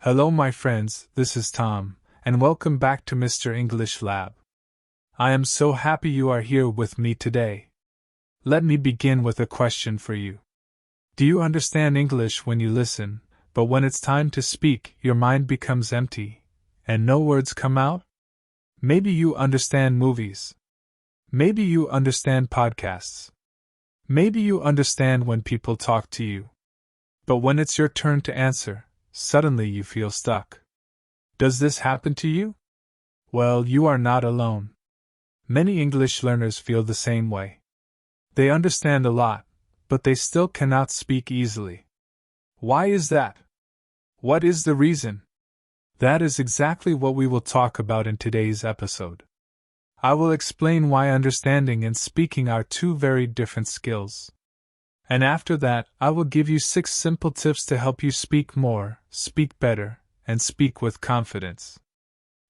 Hello, my friends, this is Tom, and welcome back to Mr. English Lab. I am so happy you are here with me today. Let me begin with a question for you. Do you understand English when you listen, but when it's time to speak, your mind becomes empty, and no words come out? Maybe you understand movies. Maybe you understand podcasts. Maybe you understand when people talk to you. But when it's your turn to answer, suddenly you feel stuck. Does this happen to you? Well, you are not alone. Many English learners feel the same way. They understand a lot, but they still cannot speak easily. Why is that? What is the reason? That is exactly what we will talk about in today's episode. I will explain why understanding and speaking are two very different skills. And after that, I will give you 6 simple tips to help you speak more, speak better, and speak with confidence.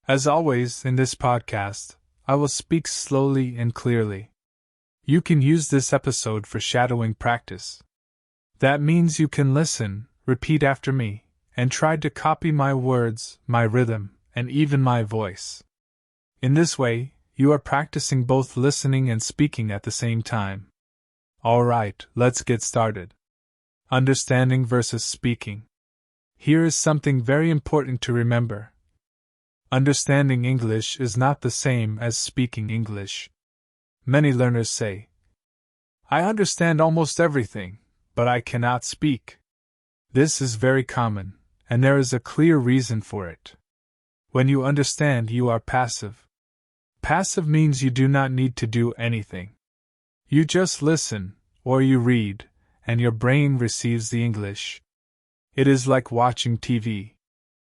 As always, in this podcast, I will speak slowly and clearly. You can use this episode for shadowing practice. That means you can listen, repeat after me, and try to copy my words, my rhythm, and even my voice. In this way, you are practicing both listening and speaking at the same time. Alright, let's get started. Understanding versus speaking. Here is something very important to remember. Understanding English is not the same as speaking English. Many learners say, I understand almost everything, but I cannot speak. This is very common, and there is a clear reason for it. When you understand, you are passive. Passive means you do not need to do anything. You just listen, or you read, and your brain receives the English. It is like watching TV.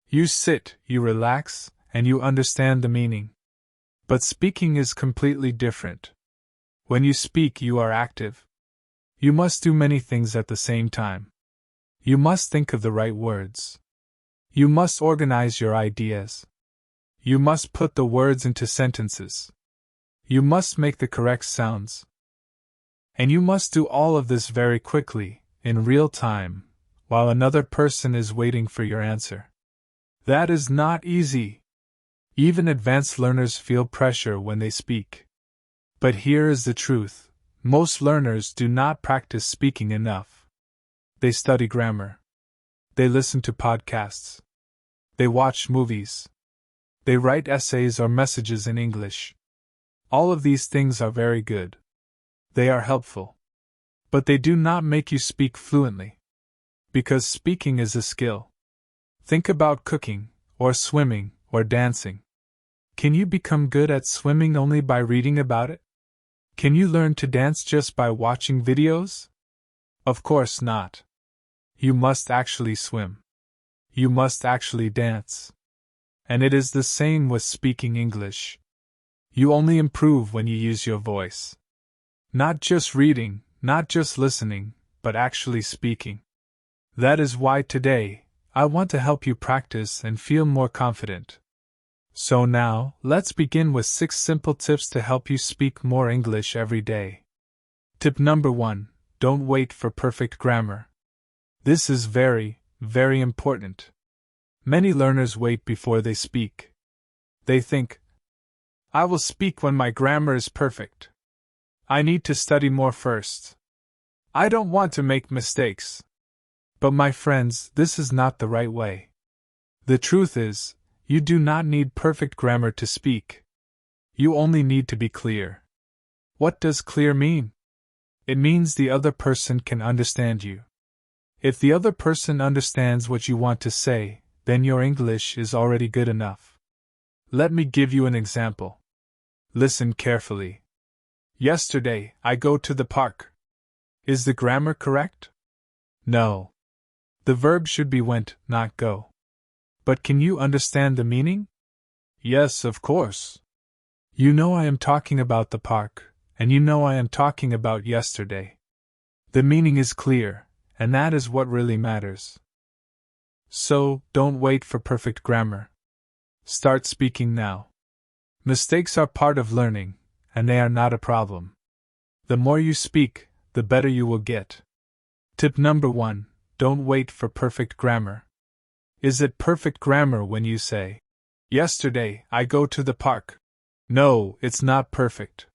You sit, you relax, and you understand the meaning. But speaking is completely different. When you speak, you are active. You must do many things at the same time. You must think of the right words. You must organize your ideas. You must put the words into sentences. You must make the correct sounds. And you must do all of this very quickly, in real time, while another person is waiting for your answer. That is not easy. Even advanced learners feel pressure when they speak. But here is the truth: most learners do not practice speaking enough. They study grammar. They listen to podcasts. They watch movies. They write essays or messages in English. All of these things are very good. They are helpful. But they do not make you speak fluently. Because speaking is a skill. Think about cooking, or swimming, or dancing. Can you become good at swimming only by reading about it? Can you learn to dance just by watching videos? Of course not. You must actually swim. You must actually dance. And it is the same with speaking English. You only improve when you use your voice. Not just reading, not just listening, but actually speaking. That is why today, I want to help you practice and feel more confident. So now, let's begin with 6 simple tips to help you speak more English every day. Tip number 1: don't wait for perfect grammar. This is very, very important. Many learners wait before they speak. They think, I will speak when my grammar is perfect. I need to study more first. I don't want to make mistakes. But my friends, this is not the right way. The truth is, you do not need perfect grammar to speak. You only need to be clear. What does clear mean? It means the other person can understand you. If the other person understands what you want to say, then your English is already good enough. Let me give you an example. Listen carefully. Yesterday, I go to the park. Is the grammar correct? No. The verb should be went, not go. But can you understand the meaning? Yes, of course. You know I am talking about the park, and you know I am talking about yesterday. The meaning is clear, and that is what really matters. So, don't wait for perfect grammar. Start speaking now. Mistakes are part of learning, and they are not a problem. The more you speak, the better you will get. Tip number 1: don't wait for perfect grammar. Is it perfect grammar when you say, "Yesterday, I go to the park"? No, it's not perfect.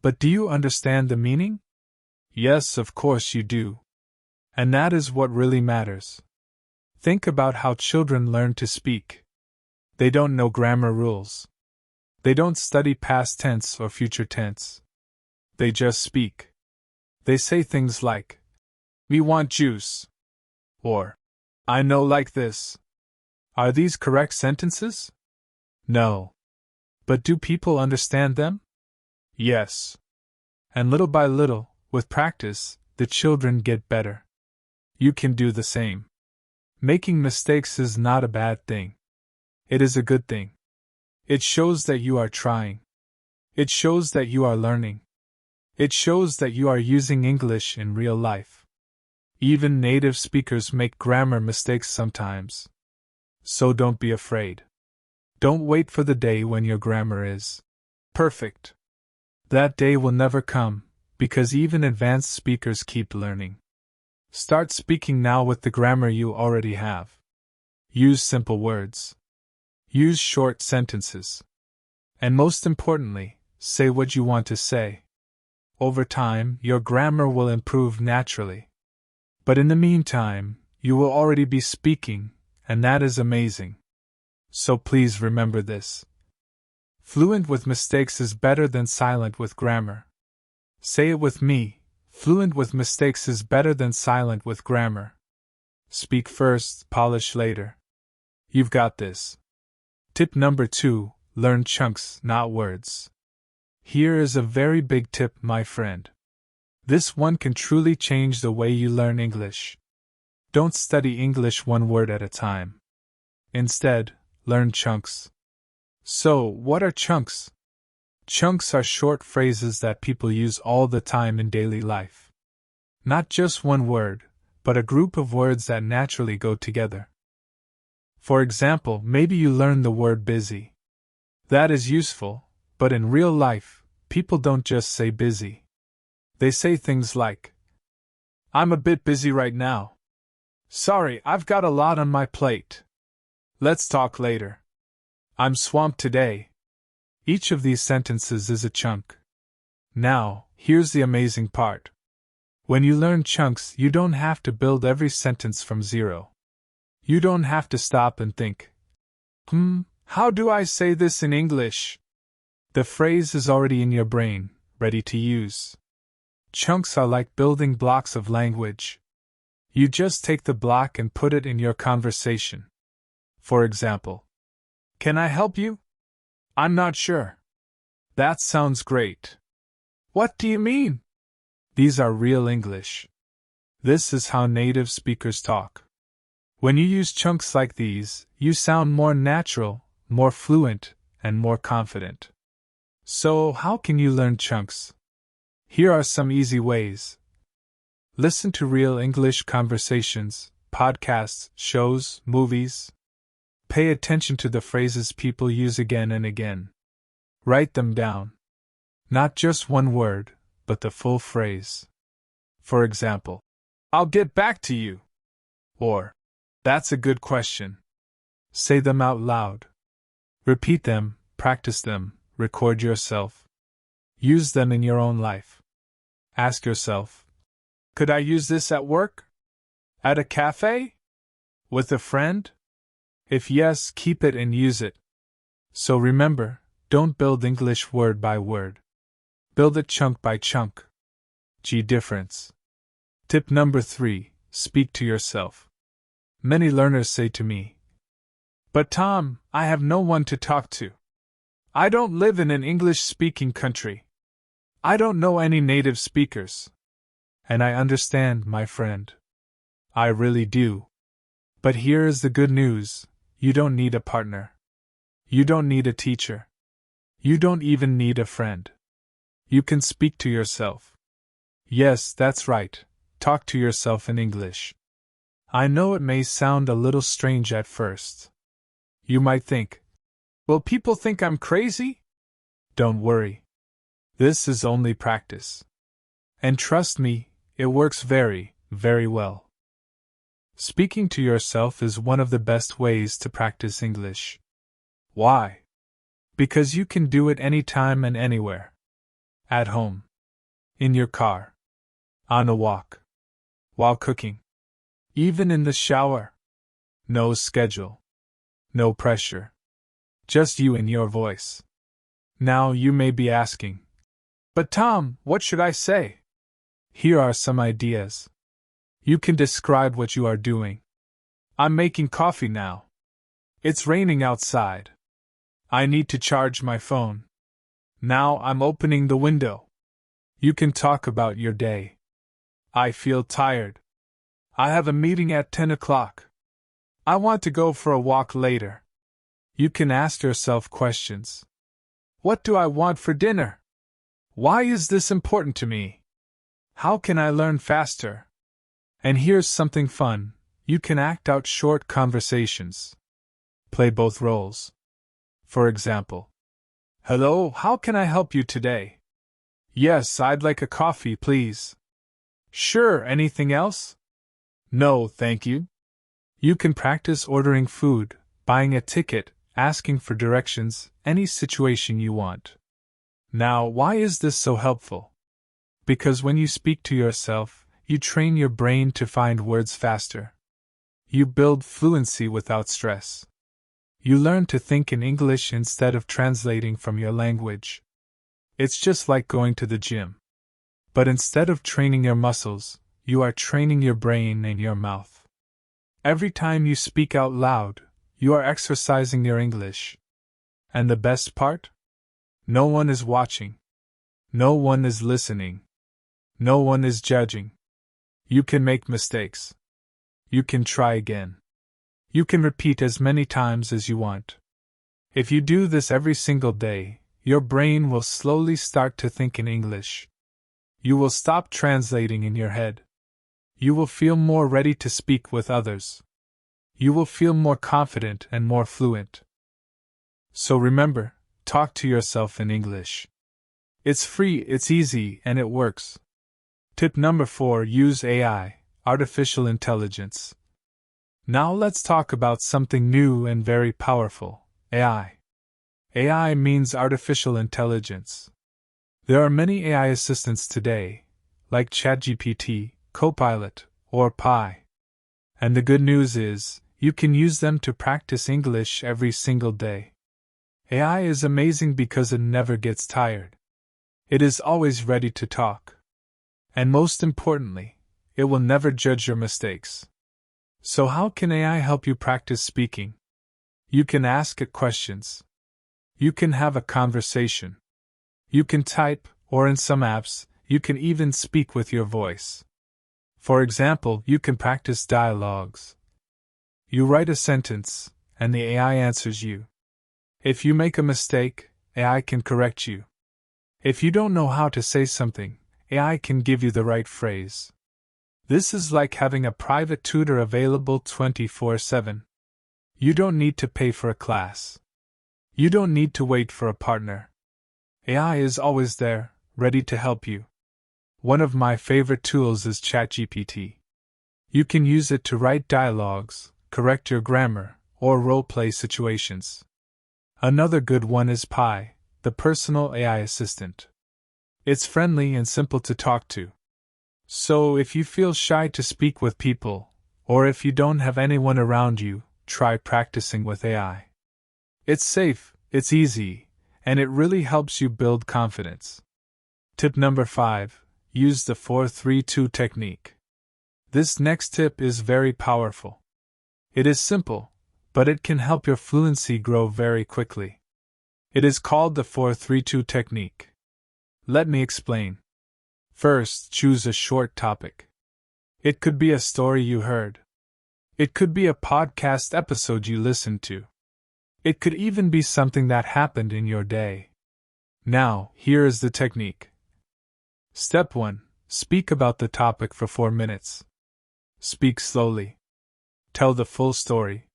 But do you understand the meaning? Yes, of course you do. And that is what really matters. Think about how children learn to speak. They don't know grammar rules. They don't study past tense or future tense. They just speak. They say things like, "We want juice," or "I know like this." Are these correct sentences? No. But do people understand them? Yes. And little by little, with practice, the children get better. You can do the same. Making mistakes is not a bad thing. It is a good thing. It shows that you are trying. It shows that you are learning. It shows that you are using English in real life. Even native speakers make grammar mistakes sometimes. So don't be afraid. Don't wait for the day when your grammar is perfect. That day will never come, because even advanced speakers keep learning. Start speaking now with the grammar you already have. Use simple words. Use short sentences. And most importantly, say what you want to say. Over time, your grammar will improve naturally. But in the meantime, you will already be speaking, and that is amazing. So please remember this. Fluent with mistakes is better than silent with grammar. Say it with me. Fluent with mistakes is better than silent with grammar. Speak first, polish later. You've got this. Tip number 2, learn chunks, not words. Here is a very big tip, my friend. This one can truly change the way you learn English. Don't study English one word at a time. Instead, learn chunks. So, what are chunks? Chunks are short phrases that people use all the time in daily life. Not just one word, but a group of words that naturally go together. For example, maybe you learn the word busy. That is useful, but in real life, people don't just say busy. They say things like, "I'm a bit busy right now." "Sorry, I've got a lot on my plate." "Let's talk later." "I'm swamped today." Each of these sentences is a chunk. Now, here's the amazing part. When you learn chunks, you don't have to build every sentence from zero. You don't have to stop and think, how do I say this in English? The phrase is already in your brain, ready to use. Chunks are like building blocks of language. You just take the block and put it in your conversation. For example, "Can I help you?" "I'm not sure." "That sounds great." "What do you mean?" These are real English. This is how native speakers talk. When you use chunks like these, you sound more natural, more fluent, and more confident. So, how can you learn chunks? Here are some easy ways. Listen to real English conversations, podcasts, shows, movies. Pay attention to the phrases people use again and again. Write them down. Not just one word, but the full phrase. For example, "I'll get back to you." Or, "That's a good question." Say them out loud. Repeat them, practice them, record yourself. Use them in your own life. Ask yourself, "Could I use this at work? At a cafe? With a friend?" If yes, keep it and use it. So remember, don't build English word by word. Build it chunk by chunk. Difference. Tip number 3, speak to yourself. Many learners say to me, "But Tom, I have no one to talk to. I don't live in an English-speaking country. I don't know any native speakers." And I understand, my friend. I really do. But here is the good news. You don't need a partner. You don't need a teacher. You don't even need a friend. You can speak to yourself. Yes, that's right. Talk to yourself in English. I know it may sound a little strange at first. You might think, "Will people think I'm crazy?" Don't worry. This is only practice. And trust me, it works very, very well. Speaking to yourself is one of the best ways to practice English. Why? Because you can do it anytime and anywhere. At home. In your car. On a walk. While cooking. Even in the shower. No schedule. No pressure. Just you and your voice. Now you may be asking, "But Tom, what should I say?" Here are some ideas. You can describe what you are doing. I'm making coffee now. It's raining outside. I need to charge my phone. Now I'm opening the window. You can talk about your day. I feel tired. I have a meeting at 10 o'clock. I want to go for a walk later. You can ask yourself questions. What do I want for dinner? Why is this important to me? How can I learn faster? And here's something fun. You can act out short conversations. Play both roles. For example, "Hello, how can I help you today?" "Yes, I'd like a coffee, please." "Sure, anything else?" "No, thank you." You can practice ordering food, buying a ticket, asking for directions, any situation you want. Now, why is this so helpful? Because when you speak to yourself, you train your brain to find words faster. You build fluency without stress. You learn to think in English instead of translating from your language. It's just like going to the gym. But instead of training your muscles, you are training your brain and your mouth. Every time you speak out loud, you are exercising your English. And the best part? No one is watching. No one is listening. No one is judging. You can make mistakes. You can try again. You can repeat as many times as you want. If you do this every single day, your brain will slowly start to think in English. You will stop translating in your head. You will feel more ready to speak with others. You will feel more confident and more fluent. So remember, talk to yourself in English. It's free, it's easy, and it works. Tip number 4: use AI, artificial intelligence. Now let's talk about something new and very powerful: AI. AI means artificial intelligence. There are many AI assistants today, like ChatGPT, Copilot, or Pi. And the good news is, you can use them to practice English every single day. AI is amazing because it never gets tired. It is always ready to talk. And most importantly, it will never judge your mistakes. So how can AI help you practice speaking? You can ask it questions. You can have a conversation. You can type, or in some apps, you can even speak with your voice. For example, you can practice dialogues. You write a sentence, and the AI answers you. If you make a mistake, AI can correct you. If you don't know how to say something, AI can give you the right phrase. This is like having a private tutor available 24/7. You don't need to pay for a class. You don't need to wait for a partner. AI is always there, ready to help you. One of my favorite tools is ChatGPT. You can use it to write dialogues, correct your grammar, or role-play situations. Another good one is Pi, the personal AI assistant. It's friendly and simple to talk to. So if you feel shy to speak with people, or if you don't have anyone around you, try practicing with AI. It's safe, it's easy, and it really helps you build confidence. Tip number 5: use the 4-3-2 technique. This next tip is very powerful. It is simple, but it can help your fluency grow very quickly. It is called the 4-3-2 technique. Let me explain. First, choose a short topic. It could be a story you heard. It could be a podcast episode you listened to. It could even be something that happened in your day. Now, here is the technique. Step 1. Speak about the topic for 4 minutes. Speak slowly. Tell the full story.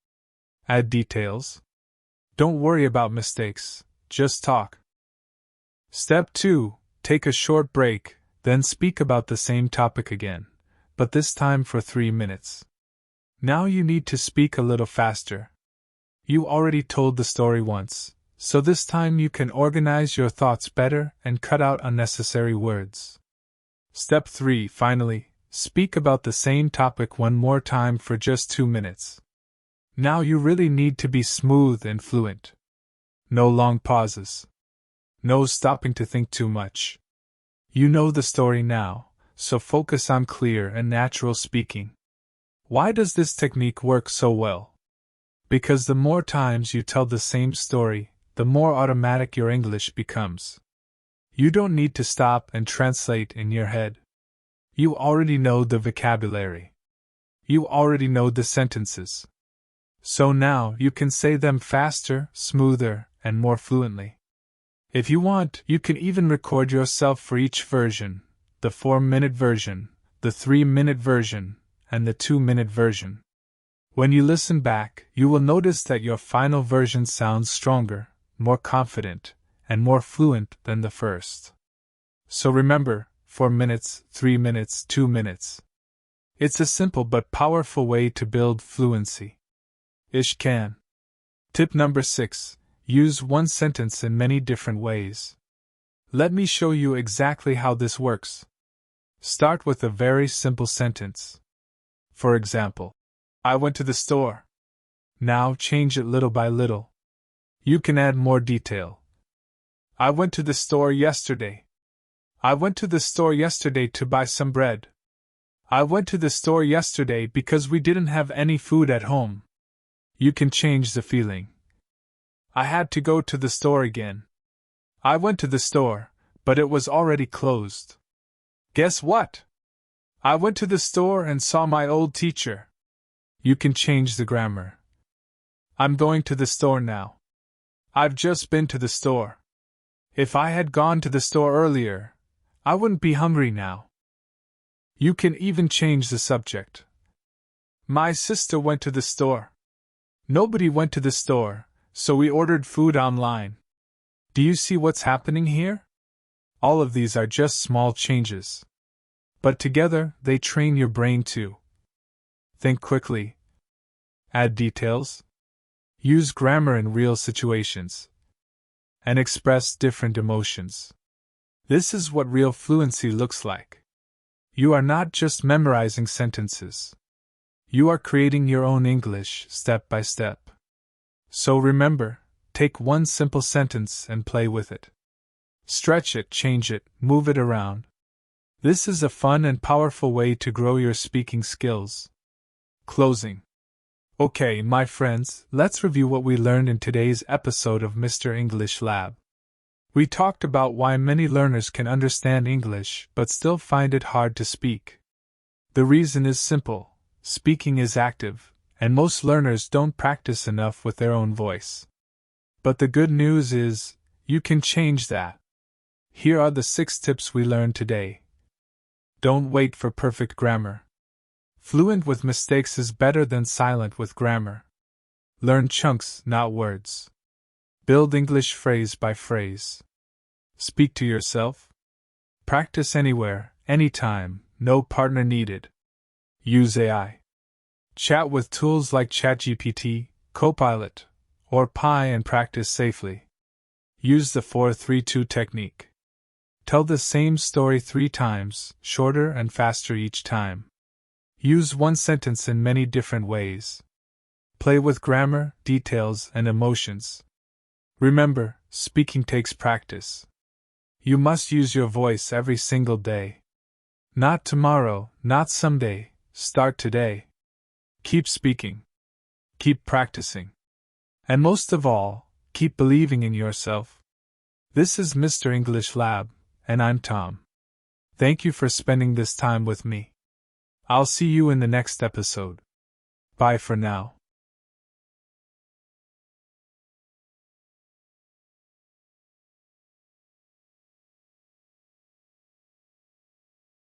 Add details. Don't worry about mistakes, just talk. Step 2. Take a short break, then speak about the same topic again, but this time for 3 minutes. Now you need to speak a little faster. You already told the story once, so this time you can organize your thoughts better and cut out unnecessary words. Step 3. Finally, speak about the same topic one more time for just 2 minutes. Now you really need to be smooth and fluent. No long pauses. No stopping to think too much. You know the story now, so focus on clear and natural speaking. Why does this technique work so well? Because the more times you tell the same story, the more automatic your English becomes. You don't need to stop and translate in your head. You already know the vocabulary. You already know the sentences. So now you can say them faster, smoother, and more fluently. If you want, you can even record yourself for each version, the 4-minute version, the 3-minute version, and the 2-minute version. When you listen back, you will notice that your final version sounds stronger, more confident, and more fluent than the first. So remember, 4 minutes, 3 minutes, 2 minutes. It's a simple but powerful way to build fluency. Ich kann. Tip number 6. Use one sentence in many different ways. Let me show you exactly how this works. Start with a very simple sentence. For example, I went to the store. Now change it little by little. You can add more detail. I went to the store yesterday. I went to the store yesterday to buy some bread. I went to the store yesterday because we didn't have any food at home. You can change the feeling. I had to go to the store again. I went to the store, but it was already closed. Guess what? I went to the store and saw my old teacher. You can change the grammar. I'm going to the store now. I've just been to the store. If I had gone to the store earlier, I wouldn't be hungry now. You can even change the subject. My sister went to the store. Nobody went to the store, so we ordered food online. Do you see what's happening here? All of these are just small changes. But together, they train your brain to think quickly, add details, use grammar in real situations, and express different emotions. This is what real fluency looks like. You are not just memorizing sentences. You are creating your own English step by step. So remember, take one simple sentence and play with it. Stretch it, change it, move it around. This is a fun and powerful way to grow your speaking skills. Closing. Okay, my friends, let's review what we learned in today's episode of Mr. English Lab. We talked about why many learners can understand English but still find it hard to speak. The reason is simple. Speaking is active, and most learners don't practice enough with their own voice. But the good news is, you can change that. Here are the 6 tips we learned today. Don't wait for perfect grammar. Fluent with mistakes is better than silent with grammar. Learn chunks, not words. Build English phrase by phrase. Speak to yourself. Practice anywhere, anytime, no partner needed. Use AI. Chat with tools like ChatGPT, Copilot, or Pi and practice safely. Use the 4-3-2 technique. Tell the same story 3 times, shorter and faster each time. Use one sentence in many different ways. Play with grammar, details, and emotions. Remember, speaking takes practice. You must use your voice every single day. Not tomorrow, not someday, start today. Keep speaking. Keep practicing. And most of all, keep believing in yourself. This is Mr. English Lab, and I'm Tom. Thank you for spending this time with me. I'll see you in the next episode. Bye for now.